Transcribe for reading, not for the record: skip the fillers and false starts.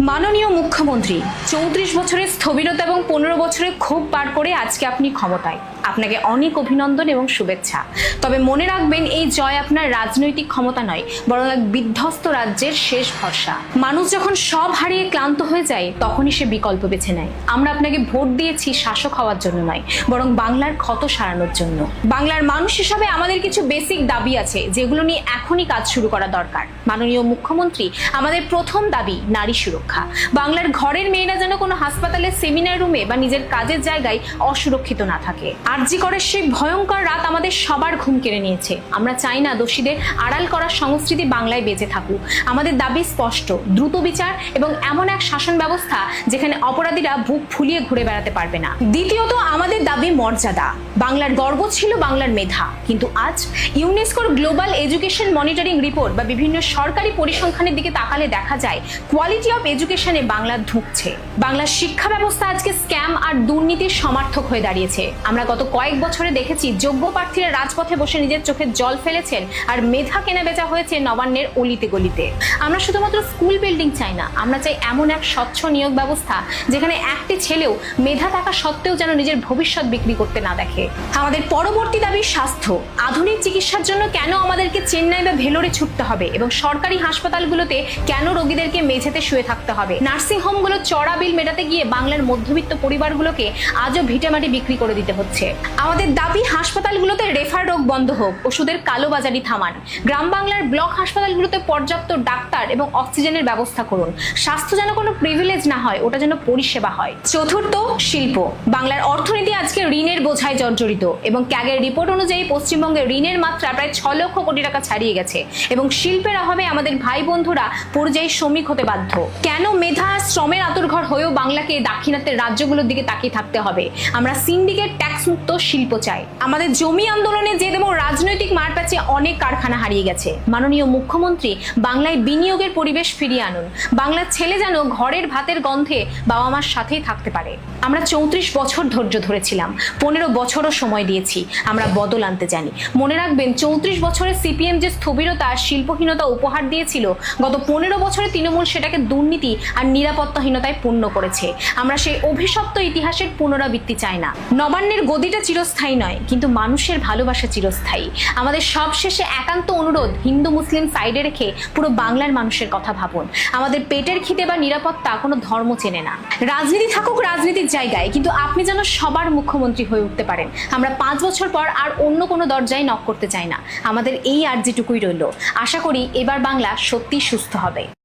মাননীয় মুখ্যমন্ত্রী ৩৪ বছরের স্থবিরতা এবং ১৫ বছরের ক্ষোভ পার করে আজকে আপনি ক্ষমতায়। আপনাকে অনেক অভিনন্দন এবং শুভেচ্ছা। তবে মনে রাখবেন, এই জয় আপনার রাজনৈতিক ক্ষমতা নয়, বরং এক বিধ্বস্ত রাজ্যের শেষ ভরসা। মানুষ যখন সব হারিয়ে ক্লান্ত হয়ে যায়, তখনই সে বিকল্প বেছে নেয়। আমরা আপনাকে ভোট দিয়েছি শাসক হওয়ার জন্য নয়, বরং বাংলার ক্ষত সারানোর জন্য। বাংলার মানুষ হিসাবে আমাদের কিছু বেসিক দাবি আছে, যেগুলো নিয়ে এখনই কাজ শুরু করা দরকার। মাননীয় মুখ্যমন্ত্রী, আমাদের প্রথম দাবি নারী সুরক্ষা। বাংলার ঘরের মেয়েরা যেন কোনো হাসপাতালের সেমিনার রুমে বা নিজের কাজের জায়গায় অসুরক্ষিত না থাকে। আরজি করের সেই ভয়ঙ্কর রাত আমাদের সবার ঘুম কেড়ে নিয়েছে। আমরা চাই না দোষীদের আড়াল করার সংস্কৃতি বাংলায় বেঁচে থাকুক। আমাদের দাবি স্পষ্ট: দ্রুত বিচার এবং এমন এক শাসন ব্যবস্থা যেখানে অপরাধীরা বুক ফুলিয়ে ঘুরে বেড়াতে পারবে না। দ্বিতীয়ত, আমাদের দাবি মর্যাদা। বাংলার গর্ব ছিল বাংলার মেধা, কিন্তু আজ ইউনেস্কোর গ্লোবাল এডুকেশন মনিটরিং রিপোর্ট বা বিভিন্ন সরকারি পরিসংখ্যানের দিকে তাকালে দেখা যায় কোয়ালিটি অফ এডুকেশনে বাংলা ধুঁকছে। বাংলার শিক্ষা ব্যবস্থা আজকে স্ক্যাম আর দুর্নীতির সমার্থক হয়ে দাঁড়িয়েছে। আমরা গত কয়েক বছরে দেখেছি যোগ্য প্রার্থীরা রাজপথে বসে নিজের চোখে জল ফেলেছেন, আর মেধা কেনা বেচা হয়েছে নবান্নের অলিতে গলিতে। আমরা শুধুমাত্র স্কুল বিল্ডিং চাই না, আমরা চাই এমন এক স্বচ্ছ নিয়োগ ব্যবস্থা যেখানে একটি ছেলেও মেধা থাকা সত্ত্বেও যেন নিজের ভবিষ্যৎ বিক্রি করতে না দেখে। আমাদের পরবর্তী দাবি স্বাস্থ্য। আধুনিক চিকিৎসার জন্য কেন আমাদেরকে চেন্নাই বা ভেলোরে ছুটতে হবে, এবং সরকারি হাসপাতালগুলোতে কেন রোগীদেরকে মেঝেতে শুয়ে থাকতে হবে? নার্সিং হোমগুলো চড়া বিল মেটাতে গিয়ে বাংলার মধ্যবিত্ত পরিবারগুলোকে আজও ভিটামাটি বিক্রি করে দিতে হচ্ছে। আমাদের দাবি হাসপাতালগুলোতে রেফার রোগ বন্ধ হোক, ওষুধের কালোবাজারি থামান। গ্রাম বাংলার ব্লক হাসপাতালগুলোতে পর্যাপ্ত ডাক্তার এবং অক্সিজেনের ব্যবস্থা করুন। স্বাস্থ্য যেন কোনো প্রিভিলেজ না হয়, ওটা যেন পরিষেবা হয়। চতুর্থ, শিল্প। বাংলার অর্থনীতি আজকে ঋণের বোঝায় জর্জরিত, এবং ক্যাগের রিপোর্ট অনুযায়ী পশ্চিমবঙ্গে ঋণের মাত্রা প্রায় ৬ লক্ষ কোটি টাকা ছাড়িয়ে গেছে, এবং শিল্পের অভাবে আমাদের ভাই বন্ধুরা পরিযায়ী শ্রমিক হতে বাধ্য। কেন মেধা শ্রমের আতুরঘর হয়েও বাংলাকে দাক্ষিণাত্যের রাজ্যগুলোর দিকে তাকিয়ে থাকতে হবে? আমরা সিন্ডিকেট ট্যাক্স মুক্ত শিল্প চাই। আমাদের জমি আন্দোলনে যে দেব রাজনৈতিক মারপ্যাচে অনেক কারখানা হারিয়ে গেছে। মাননীয় মুখ্যমন্ত্রী, বাংলায় বিনিয়োগের পরিবেশ ফিরিয়ে আনুন। বাংলার ছেলে যেন ঘরের ভাতের গন্ধে বাবা মার সাথেই থাকতে পারে। আমরা ৩৪ বছর ধৈর্য ধরেছিলাম, ১৫ বছরও সময় দিয়েছি। আমরা বদল আনতে জানি। মনে রাখবেন, ৩৪ বছরে সিপিএম যে স্থবিরতা আর শিল্পহীনতা উপহার দিয়েছিল, গত ১৫ বছরে তৃণমূল সেটাকে দুর্নীতি আর নিরাপত্তাহীনতায় পূর্ণ করেছে। আমরা সেই অভিশপ্ত ইতিহাসের পুনরাবৃত্তি চাই না। নবান্নের গদিটা চিরস্থায়ী নয়, কিন্তু মানুষের ভালোবাসা চিরস্থায়ী। আমাদের সবশেষে একান্ত অনুরোধ, হিন্দু মুসলিম সাইডে রেখে পুরো বাংলার মানুষের কথা ভাবুন। আমাদের পেটের খিদে বা নিরাপত্তা কোনো ধর্ম চেনে না। রাজনীতি থাকুক রাজনীতির জায়গায়, কিন্তু আপনি যেন সবার মুখ্যমন্ত্রী হয়ে উঠতে পারেন। আমরা ৫ বছর পর আর অন্য কোনো দরজায় নক করতে চাই না। আমাদের এই আর্জিটুকুই রইল। আশা করি এবার বাংলা সত্যি সুস্থ হবে।